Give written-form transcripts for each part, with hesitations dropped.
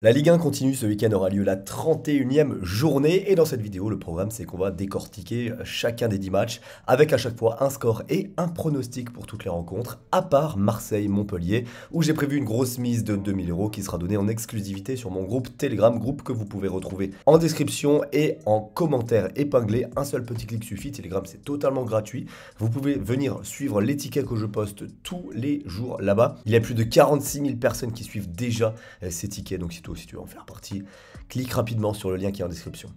La Ligue 1 continue, ce week-end aura lieu la 31e journée et dans cette vidéo, le programme c'est qu'on va décortiquer chacun des 10 matchs avec à chaque fois un score et un pronostic pour toutes les rencontres, à part Marseille-Montpellier où j'ai prévu une grosse mise de 2 000 € qui sera donnée en exclusivité sur mon groupe Telegram, groupe que vous pouvez retrouver en description et en commentaire épinglé. Un seul petit clic suffit, Telegram c'est totalement gratuit. Vous pouvez venir suivre les tickets que je poste tous les jours là-bas. Il y a plus de 46 000 personnes qui suivent déjà ces tickets, donc si tu veux en faire partie, clique rapidement sur le lien qui est en description.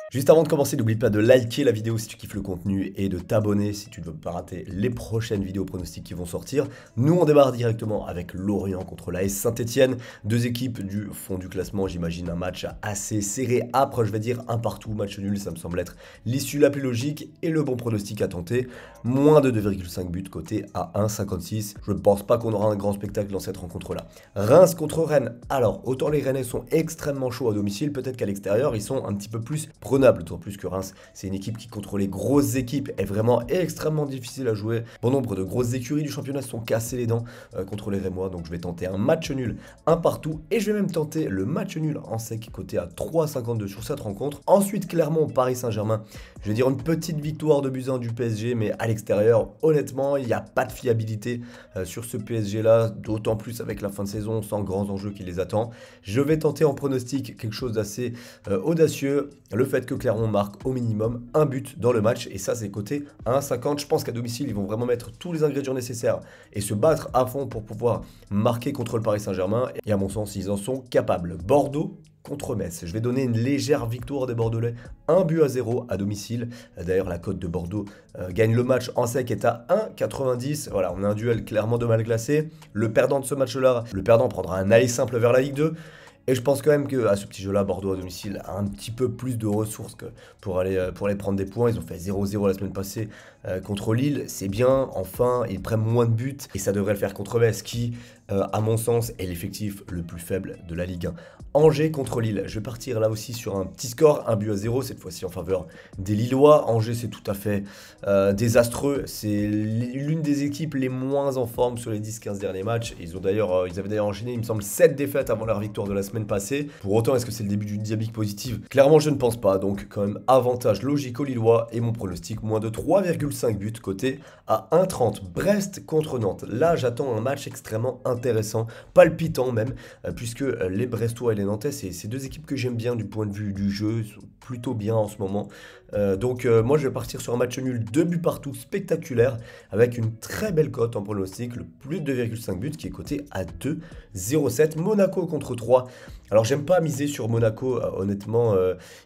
Juste avant de commencer, n'oublie pas de liker la vidéo si tu kiffes le contenu et de t'abonner si tu ne veux pas rater les prochaines vidéos pronostiques qui vont sortir. Nous, on démarre directement avec Lorient contre l'AS Saint-Etienne. Deux équipes du fond du classement, j'imagine un match assez serré, âpre, je vais dire un partout, match nul, ça me semble être l'issue la plus logique et le bon pronostic à tenter. Moins de 2,5 buts côté à 1,56. Je ne pense pas qu'on aura un grand spectacle dans cette rencontre-là. Reims contre Rennes. Alors, autant les Rennais sont extrêmement chauds à domicile, peut-être qu'à l'extérieur, ils sont un petit peu plus prenables. D'autant plus que Reims, c'est une équipe qui, contre les grosses équipes, est vraiment extrêmement difficile à jouer. Bon nombre de grosses écuries du championnat se sont cassées les dents contre les Rémois, donc je vais tenter un match nul, un partout, et je vais même tenter le match nul en sec, côté à 3,52 sur cette rencontre. Ensuite, Clermont, Paris Saint-Germain, je vais dire une petite victoire de Buzyn du PSG, mais à l'extérieur, honnêtement, il n'y a pas de fiabilité sur ce PSG-là, d'autant plus avec la fin de saison, sans grands enjeux qui les attend. Je vais tenter en pronostic quelque chose d'assez audacieux, le fait que Clermont marque au minimum un but dans le match, et ça c'est coté à 1,50. Je pense qu'à domicile ils vont vraiment mettre tous les ingrédients nécessaires et se battre à fond pour pouvoir marquer contre le Paris Saint-Germain, et à mon sens ils en sont capables. Bordeaux contre Metz. Je vais donner une légère victoire des Bordelais, 1-0 à domicile. D'ailleurs, la cote de Bordeaux gagne le match en sec est à 1,90. Voilà, on a un duel clairement de mal classé. Le perdant de ce match-là, le perdant prendra un aller simple vers la Ligue 2. Et je pense quand même qu'à ce petit jeu-là, Bordeaux à domicile a un petit peu plus de ressources que pour aller prendre des points. Ils ont fait 0-0 la semaine passée contre Lille. C'est bien, enfin, ils prennent moins de buts. Et ça devrait le faire contre Metz, qui, à mon sens, est l'effectif le plus faible de la Ligue 1. Angers contre Lille. Je vais partir là aussi sur un petit score, 1-0, cette fois-ci en faveur des Lillois. Angers, c'est tout à fait désastreux. C'est l'une des équipes les moins en forme sur les 10-15 derniers matchs. Ils avaient d'ailleurs enchaîné, il me semble, 7 défaites avant leur victoire de la semaine passée. Pour autant, est-ce que c'est le début d'une dynamique positive? Clairement, je ne pense pas. Donc, quand même, avantage logique aux Lillois et mon pronostic, moins de 3,5 buts côté à 1,30. Brest contre Nantes. Là, j'attends un match extrêmement intéressant, palpitant même, puisque les Brestois et les Nantais, c'est deux équipes que j'aime bien du point de vue du jeu, ils sont plutôt bien en ce moment. Moi, je vais partir sur un match nul, 2 buts partout, spectaculaire, avec une très belle cote en pronostic, le plus de 2,5 buts qui est coté à 2,07. Monaco contre 3. Alors, j'aime pas miser sur Monaco, honnêtement,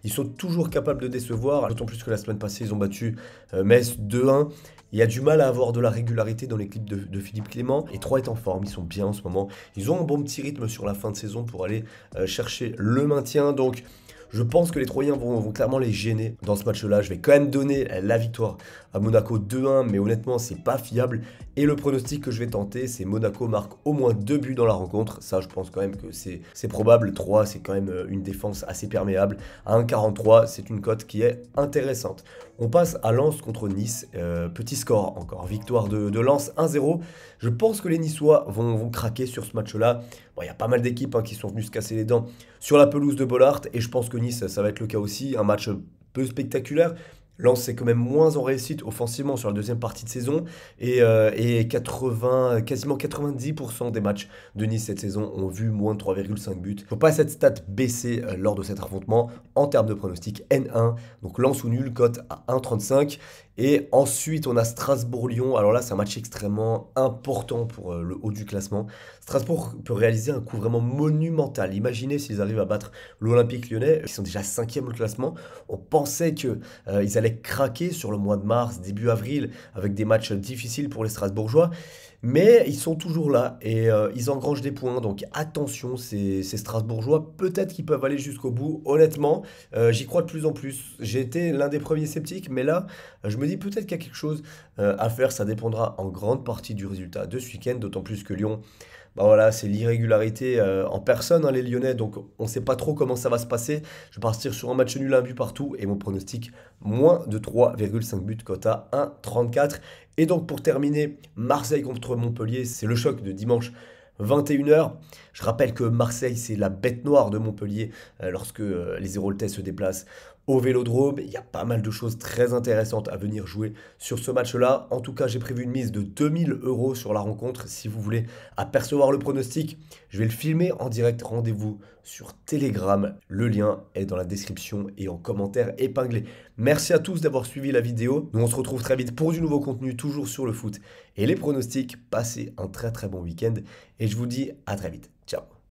ils sont toujours capables de décevoir, d'autant plus que la semaine passée, ils ont battu Metz 2-1. Il y a du mal à avoir de la régularité dans l'équipe de Philippe Clément. Et 3 est en forme, ils sont bien en ce moment. Ils ont un bon petit rythme sur la fin de saison pour aller chercher le maintien. Donc, je pense que les Troyens vont clairement les gêner dans ce match-là. Je vais quand même donner la victoire à Monaco 2-1, mais honnêtement, c'est pas fiable. Et le pronostic que je vais tenter, c'est Monaco marque au moins 2 buts dans la rencontre. Ça, je pense quand même que c'est probable. 3, c'est quand même une défense assez perméable. À 1,43, c'est une cote qui est intéressante. On passe à Lens contre Nice. Petit score encore. Victoire de Lens 1-0. Je pense que les Niçois vont craquer sur ce match-là. Bon, il y a pas mal d'équipes qui sont venues se casser les dents sur la pelouse de Bollaert. Et je pense que Nice, ça va être le cas aussi. Un match peu spectaculaire. Lens c'est quand même moins en réussite offensivement sur la deuxième partie de saison et 80, quasiment 90% des matchs de Nice cette saison ont vu moins de 3,5 buts. Faut pas cette stat baisser lors de cet affrontement en termes de pronostic N1. Donc Lens ou nul, cote à 1,35. Et ensuite, on a Strasbourg-Lyon. Alors là, c'est un match extrêmement important pour le haut du classement. Strasbourg peut réaliser un coup vraiment monumental. Imaginez s'ils arrivent à battre l'Olympique Lyonnais, qui sont déjà 5e au classement. On pensait qu'ils allaient craquer sur le mois de mars, début avril, avec des matchs difficiles pour les Strasbourgeois. Mais ils sont toujours là et ils engrangent des points. Donc attention, ces Strasbourgeois, peut-être qu'ils peuvent aller jusqu'au bout. Honnêtement, j'y crois de plus en plus. J'ai été l'un des premiers sceptiques, mais là, je me dis peut-être qu'il y a quelque chose à faire. Ça dépendra en grande partie du résultat de ce week-end, d'autant plus que Lyon, bah voilà, c'est l'irrégularité en personne, hein, les Lyonnais, donc on ne sait pas trop comment ça va se passer. Je vais partir sur un match nul, un but partout, et mon pronostic, moins de 3,5 buts, cote à 1,34. Et donc pour terminer, Marseille contre Montpellier, c'est le choc de dimanche 21h. Je rappelle que Marseille, c'est la bête noire de Montpellier lorsque les Héroltais se déplacent au Vélodrome. Il y a pas mal de choses très intéressantes à venir jouer sur ce match-là. En tout cas, j'ai prévu une mise de 2 000 € sur la rencontre. Si vous voulez apercevoir le pronostic, je vais le filmer en direct. Rendez-vous sur Telegram. Le lien est dans la description et en commentaire épinglé. Merci à tous d'avoir suivi la vidéo. Nous, on se retrouve très vite pour du nouveau contenu, toujours sur le foot et les pronostics. Passez un très très bon week-end et je vous dis à très vite. Ciao.